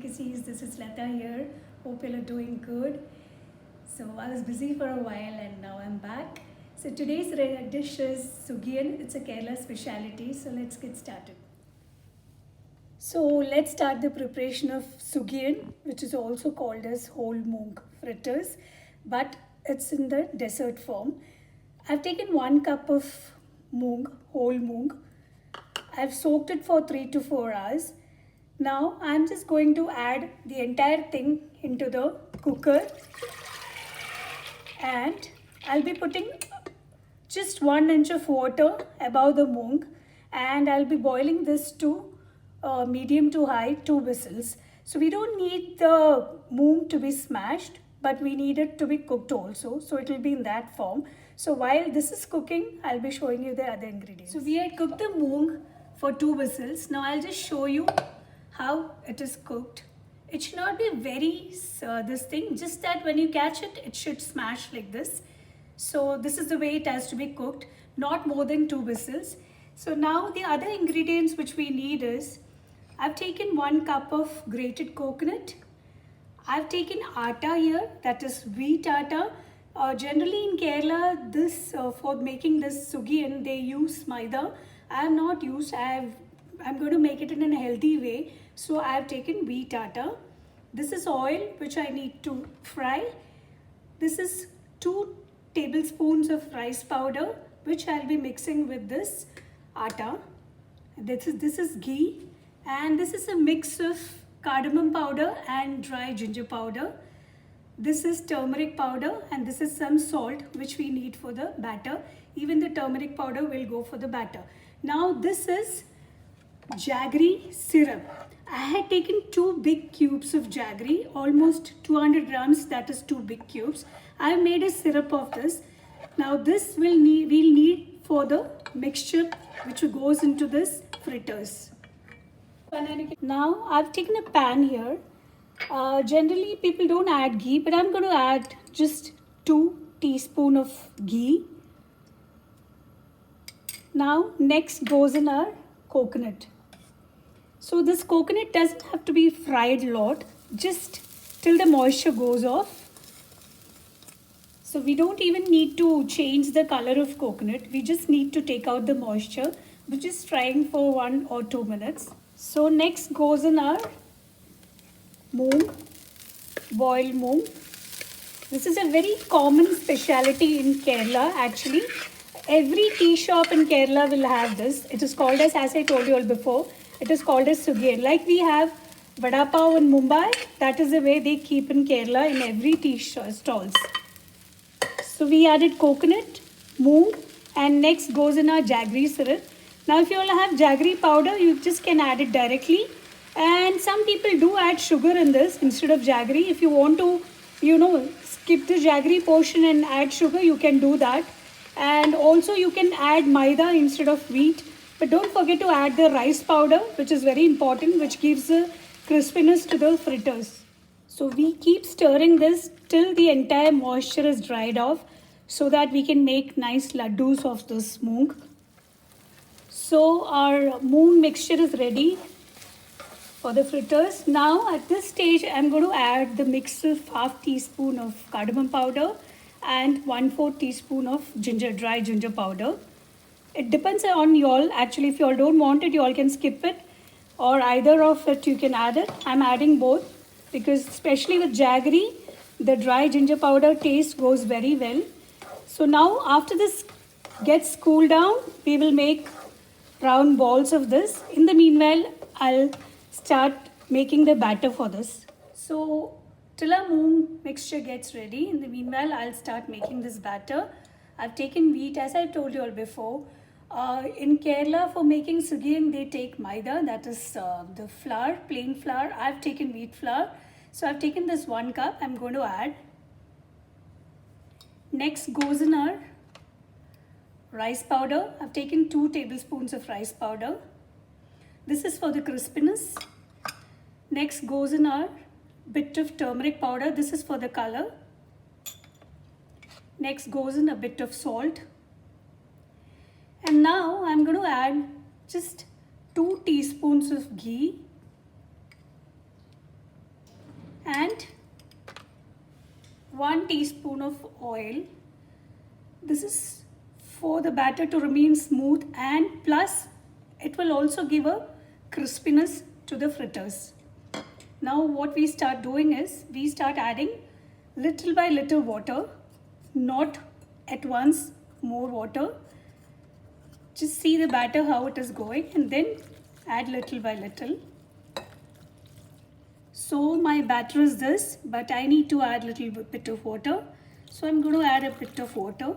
Delicacies. This is Lata here. Hope you are doing good. So I was busy for a while and now I'm back. So today's dish is Sugiyan. It's a Kerala speciality. So let's get started. So let's start the preparation of Sugiyan, which is also called as whole moong fritters, but it's in the dessert form. I've taken 1 cup of moong, whole moong. I've soaked it for 3 to 4 hours. Now I'm just going to add the entire thing into the cooker, and I'll be putting just 1 inch of water above the moong, and I'll be boiling this to medium to high, 2 whistles. So we don't need the moong to be smashed, but we need it to be cooked also. So it will be in that form. So while this is cooking, I'll be showing you the other ingredients. So we had cooked the moong for 2 whistles. Now I'll just show you how it is cooked. It should not be very this thing, just that when you catch it, it should smash like this. So this is the way it has to be cooked, not more than 2 whistles. So now the other ingredients which we need is, I've taken 1 cup of grated coconut. I've taken atta here, that is wheat atta. Generally in Kerala, this for making this sugiyan, they use maida. I have not used, I'm going to make it in a healthy way. So I have taken wheat atta. This is oil which I need to fry. This is 2 tablespoons of rice powder which I'll be mixing with this atta. This is ghee, and this is a mix of cardamom powder and dry ginger powder. This is turmeric powder, and this is some salt which we need for the batter. Even the turmeric powder will go for the batter. Now this is jaggery syrup. I had taken 2 big cubes of jaggery, almost 200 grams, that is 2 big cubes. I have made a syrup of this. Now this we'll need for the mixture which goes into this fritters. Now I've taken a pan here. Generally people don't add ghee, but I'm going to add just 2 teaspoons of ghee. Now next goes in our coconut. So this coconut doesn't have to be fried a lot, just till the moisture goes off. So we don't even need to change the color of coconut. We just need to take out the moisture, which is frying for 1 or 2 minutes. So next goes in our moong, boiled moong. This is a very common speciality in Kerala actually. Every tea shop in Kerala will have this. It is called as I told you all before, it is called as sugiyan. Like we have vada pav in Mumbai, that is the way they keep in Kerala in every tea stalls. So we added coconut, moong, and next goes in our jaggery syrup. Now if you all have jaggery powder, you just can add it directly. And some people do add sugar in this instead of jaggery. If you want to, skip the jaggery portion and add sugar, you can do that. And also you can add maida instead of wheat. But don't forget to add the rice powder, which is very important, which gives the crispiness to the fritters. So we keep stirring this till the entire moisture is dried off, so that we can make nice laddus of this moong. So our moong mixture is ready for the fritters. Now at this stage, I'm going to add the mix of half teaspoon of cardamom powder and 1/4 teaspoon of dry ginger powder. It depends on you all. Actually, if you all don't want it, you all can skip it, or either of it you can add it. I'm adding both because especially with jaggery, the dry ginger powder taste goes very well. So now after this gets cooled down, we will make round balls of this. In the meanwhile, I'll start making the batter for this. So till our moong mixture gets ready, in the meanwhile, I'll start making this batter. I've taken wheat, as I told you all before. In Kerala, for making sugiyan, they take maida, that is the flour, plain flour. I've taken wheat flour. So I've taken this 1 cup, I'm going to add. Next goes in our rice powder. I've taken 2 tablespoons of rice powder. This is for the crispiness. Next goes in our bit of turmeric powder. This is for the color. Next goes in a bit of salt. And now I'm going to add just 2 teaspoons of ghee. and 1 teaspoon of oil. This is for the batter to remain smooth, and plus it will also give a crispiness to the fritters. Now what we start doing is we start adding little by little water, not at once more water. Just see the batter how it is going and then add little by little. So my batter is this, but I need to add little bit of water. So I'm going to add a bit of water.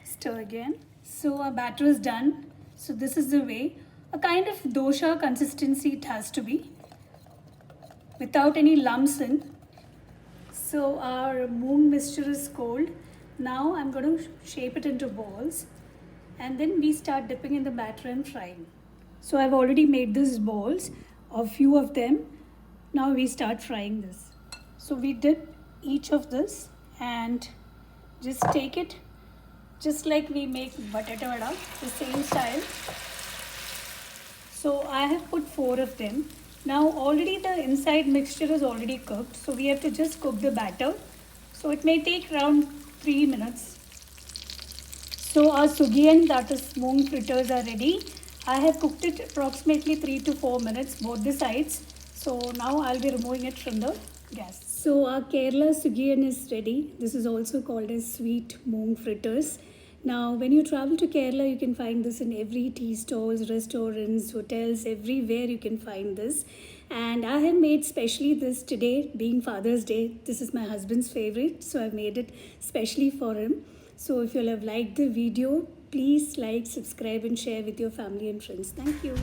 Stir again. So our batter is done. So this is the way, a kind of dosha consistency it has to be, without any lumps in. So our moong mixture is cold. Now I'm going to shape it into balls, and then we start dipping in the batter and frying. So I've already made these balls, a few of them. Now we start frying this. So we dip each of this and just take it just like we make batata vada, the same style. So I have put 4 of them. Now already the inside mixture is already cooked, so we have to just cook the batter. So it may take around 3 minutes. So our sugiyan, that is moong fritters, are ready. I have cooked it approximately 3 to 4 minutes, both the sides. So now I'll be removing it from the gas. So our Kerala sugiyan is ready. This is also called as sweet moong fritters. Now when you travel to Kerala, you can find this in every tea stalls, restaurants, hotels, everywhere you can find this. And I have made specially this today, being Father's Day. This is my husband's favorite, so I've made it specially for him. So if you have liked the video, please like, subscribe and share with your family and friends. Thank you.